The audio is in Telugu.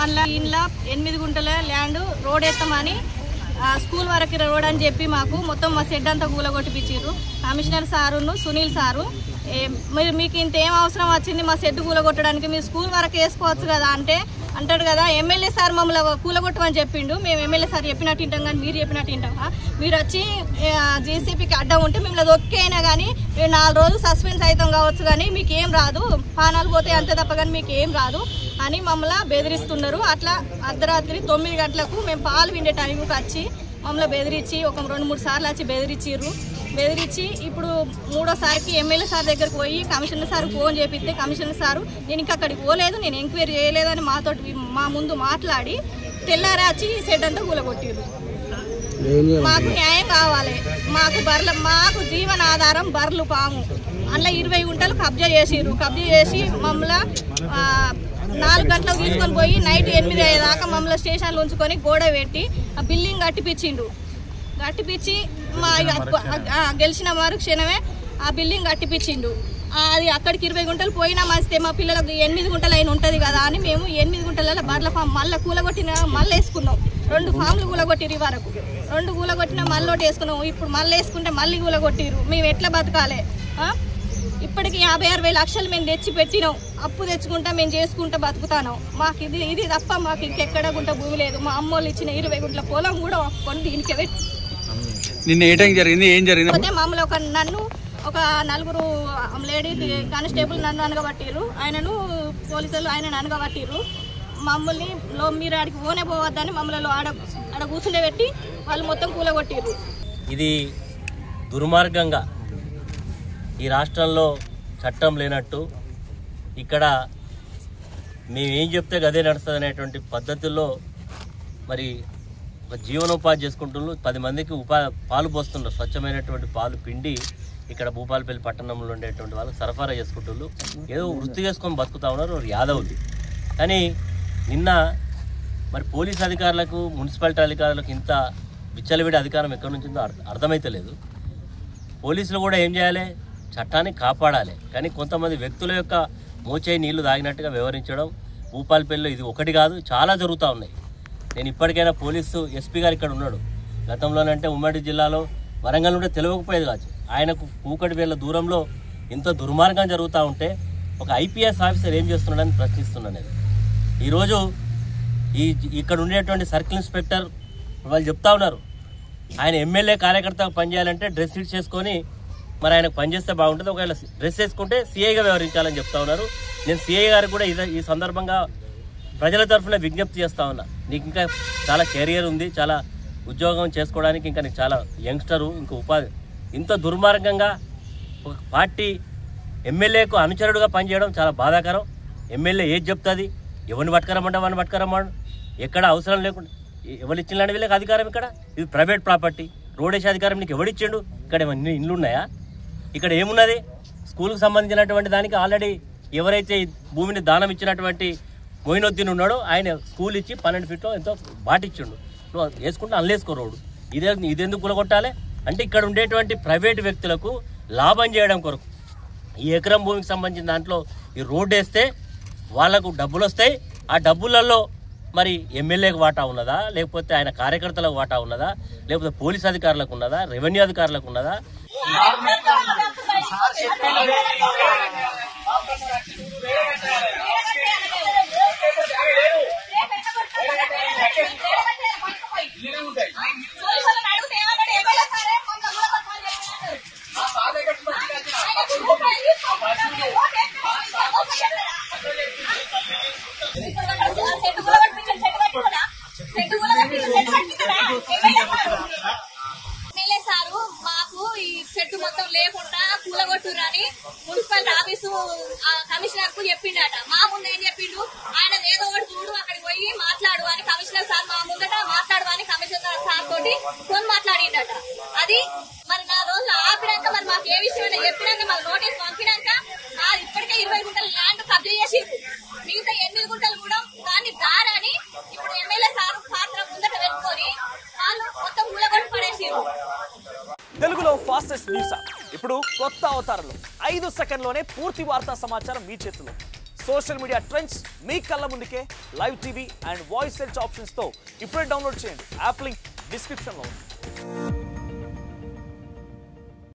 అందులో ఇంట్లో 8 గుంటల ల్యాండ్ రోడ్ ఎత్తామని స్కూల్ వరకు రోడ్ అని చెప్పి మాకు మొత్తం మా షెడ్ అంతా కూలగొట్టిపించారు. కమిషనర్ సారును సునీల్ సారు మీకు ఇంతేం అవసరం వచ్చింది మా షెడ్ కూలగొట్టడానికి, మీరు స్కూల్ వరకు వేసుకోవచ్చు కదా అంటే అంటాడు కదా ఎమ్మెల్యే సార్ మమ్మల్ని కూలగొట్టమని చెప్పిండు. మేము ఎమ్మెల్యే సార్ చెప్పినట్టు వింటాం కానీ మీరు చెప్పినట్టు వింటామా? మీరు వచ్చి జేసీపీకి అడ్డం ఉంటే మిమ్మల్ని దొక్కేనా కానీ మేము 4 రోజులు సస్పెన్స్ అవుతాం కావచ్చు కానీ మీకు ఏం రాదు, పానాలు పోతే అంతే తప్ప కానీ మీకు ఏం రాదు అని మమ్మల్ని బెదిరిస్తున్నారు. అట్లా అర్ధరాత్రి 9 గంటలకు మేము పాలు విండే టైంకి వచ్చి మమ్మల్ని బెదిరించి ఒక 2-3 సార్లు వచ్చి బెదిరించి ఇప్పుడు 3వ సారికి ఎమ్మెల్యే సార్ దగ్గరకు పోయి కమిషనర్ సార్ ఫోన్ చేపిస్తే కమిషనర్ సారు నేను ఇంకా అక్కడికి పోలేదు, నేను ఎంక్వైరీ చేయలేదని మా ముందు మాట్లాడి తెల్లారే వచ్చి షెడ్ అంతా కూలగొట్టిరు. మాకు న్యాయం కావాలి. మాకు జీవనాధారం బర్రెలు పాము అందులో 20 గుంటలు కబ్జా చేసి మమ్మల్ని 4 గంటలకు తీసుకొని పోయి నైట్ 8 అయ్యేదాకా మమ్మల్ని స్టేషన్లో ఉంచుకొని గోడ పెట్టి ఆ బిల్డింగ్ కట్టిపించి మా గెలిచిన మరుక్షణమే ఆ బిల్డింగ్ కట్టిపించిండు. అది అక్కడికి 20 గుంటలు పోయినా మస్తే మా పిల్లలకు 8 గుంటలు అయిన ఉంటుంది కదా అని మేము 8 గుంటలలో బర్ల ఫామ్ మళ్ళీ కూలగొట్టిన మళ్ళీ వేసుకున్నాం. 2 ఫామ్లు కూలగొట్టిరు వరకు 2 కూలగొట్టినా మళ్ళీ ఒకటి వేసుకున్నాం. ఇప్పుడు మళ్ళీ వేసుకుంటే మళ్ళీ కూలగొట్టిరు. మేము ఎట్లా బతకాలి? ఇప్పటికి 56,000 లక్షలు మేము తెచ్చి పెట్టినాం. అప్పు తెచ్చుకుంటా మేము చేసుకుంటా బతుకుతాను. మాకు ఇది తప్ప మాకు ఇంకెక్కడ గుంట భూమి లేదు. మా అమ్మోళ్ళు ఇచ్చిన 20 గుంటల పొలం కూడా కొని దీనికి పెట్టి నిన్న ఏం జరిగింది? మామూలు నన్ను ఒక 4 లేడీ కానిస్టేబుల్ నన్ను అనగబట్టిరు, ఆయనను పోలీసులు ఆయనను అనగబట్టిరు. మమ్మల్ని మీరు ఆడికి పోవద్దని మమ్మల్ని ఆడ కూర్చుండే పెట్టి వాళ్ళు మొత్తం కూలగొట్టిరు. ఇది దుర్మార్గంగా ఈ రాష్ట్రంలో చట్టం లేనట్టు ఇక్కడ మేమేం చెప్తే గదే నడుస్తుంది అనేటువంటి పద్ధతుల్లో మరి ఒక జీవనోపాధి చేసుకుంటున్నారు. 10 మందికి పాలు పోస్తున్నారు. స్వచ్ఛమైనటువంటి పాలు పిండి ఇక్కడ భూపాలపల్లి పట్టణంలో ఉండేటువంటి వాళ్ళకి సరఫరా చేసుకుంటున్నారు. ఏదో వృత్తి చేసుకొని బతుకుతా ఉన్నారు యాదవులు. కానీ నిన్న మరి పోలీస్ అధికారులకు మున్సిపాలిటీ అధికారులకు ఇంత విచ్చలవిడి అధికారం ఎక్కడి నుంచి ఉందో అర్థమైతే లేదు. పోలీసులు కూడా ఏం చేయాలి? చట్టాన్ని కాపాడాలి. కానీ కొంతమంది వ్యక్తుల యొక్క మోచేయి నీళ్లు తాగినట్టుగా వ్యవహరించడం భూపాలపల్లిలో ఇది ఒకటి కాదు, చాలా జరుగుతూ ఉన్నాయి. నేను ఇప్పటికైనా పోలీసు ఎస్పీ గారు ఇక్కడ ఉన్నాడు. గతంలోనంటే ఉమ్మడి జిల్లాలో వరంగల్ ఉంటే తెలియకపోయేది కాదు. ఆయనకు కూకటి వేల దూరంలో ఇంత దుర్మార్గం జరుగుతూ ఉంటే ఒక ఐపీఎస్ ఆఫీసర్ ఏం చేస్తున్నాడని ప్రశ్నిస్తున్నాను. ఈరోజు ఇక్కడ ఉండేటువంటి సర్కిల్ ఇన్స్పెక్టర్ వాళ్ళు చెప్తా ఉన్నారు ఆయన ఎమ్మెల్యే కార్యకర్తగా పనిచేయాలంటే డ్రెస్ ఫిట్ చేసుకొని మరి ఆయనకు పనిచేస్తే బాగుంటుంది, ఒకవేళ డ్రెస్ వేసుకుంటే సిఐగా వ్యవహరించాలని చెప్తా ఉన్నారు. నేను సిఐ గారికి కూడా ఈ సందర్భంగా ప్రజల తరఫున విజ్ఞప్తి చేస్తా ఉన్నా. నీకు ఇంకా చాలా కెరియర్ ఉంది, చాలా ఉద్యోగం చేసుకోవడానికి ఇంకా నీకు చాలా యంగ్స్టరు, ఇంకా ఉపాధి. ఇంత దుర్మార్గంగా ఒక పార్టీ ఎమ్మెల్యేకు అనుచరుడుగా పనిచేయడం చాలా బాధాకరం. ఎమ్మెల్యే ఏది చెప్తుంది, ఎవరిని పట్టుకరమ్మంటే వాడిని పట్టుకరమ్మాడు, ఎక్కడ అవసరం లేకుండా ఎవరు ఇచ్చిన వీళ్ళకి అధికారం. ఇక్కడ ఇది ప్రైవేట్ ప్రాపర్టీ, రోడ్ వేసే అధికారం నీకు ఎవడిచ్చిండు? ఇక్కడ ఏమన్నా ఇండ్లు ఉన్నాయా? ఇక్కడ ఏమున్నది? స్కూల్కి సంబంధించినటువంటి దానికి ఆల్రెడీ ఎవరైతే భూమిని దానం ఇచ్చినటువంటి మొయినుద్దీన్ ఉన్నాడో ఆయన స్కూల్ ఇచ్చి 12 ఫీట్లో ఎంతో బాటిచ్చిండు. నువ్వు వేసుకుంటే అల్లేసుకో రోడ్డు. ఇదెందుకు కూలగొట్టాలి అంటే ఇక్కడ ఉండేటువంటి ప్రైవేటు వ్యక్తులకు లాభం చేయడం కొరకు ఈ ఎకరం భూమికి సంబంధించిన దాంట్లో ఈ రోడ్డు వేస్తే వాళ్లకు డబ్బులు వస్తాయి. ఆ డబ్బులలో మరి ఎమ్మెల్యేకి వాటా ఉన్నదా, లేకపోతే ఆయన కార్యకర్తలకు వాటా ఉన్నదా, లేకపోతే పోలీస్ అధికారులకు ఉన్నదా, రెవెన్యూ అధికారులకు ఉన్నదా? ఎమ్మెల్యే సారు మాకు ఈ చెట్టు మొత్తం లేకుండా కూలగొట్టురని మున్సిపల్ ఆఫీసు కమిషనర్ కు చెప్పిండట. మా ముందు ఏం చెప్పిండు, ఆయన ఏదో ఒకటి చూడు అక్కడికి పోయి మాట్లాడు అని కమిషనర్ సార్ మా ముందట మాట్లాడు అని కమిషనర్ సార్ తోటి ఫోన్ మాట్లాడిండట. అది మరి 4 రోజులు ఆపినాక మరి మాకు ఏ విషయమైనా చెప్పినాక మాకు నోటీస్ పంపినాక ఇప్పటికే 20 గుంటల ల్యాండ్ కబ్జా చేసిండ్రు. మిగతా 8 గుంటలు కూడా దాన్ని దారని ఇప్పుడు ఎమ్మెల్యే సార్ పాత్ర ముందట పెట్టుకొని వాళ్ళు మొత్తం కూలగొట్టి పడేసిండ్రు. తెలుగులో ఫాస్టెస్ట్ న్యూస్ ఇప్పుడు కొత్త అవతారంలో 5 సెకండ్లోనే పూర్తి వార్తా సమాచారం మీ చేతిలో. సోషల్ మీడియా ట్రెండ్స్ మీ కళ్ళ ముందుకే live TV and voice search ఆప్షన్స్తో ఇప్పుడే డౌన్లోడ్ చేయండి. యాప్ లింక్ డిస్క్రిప్షన్లో ఉంది.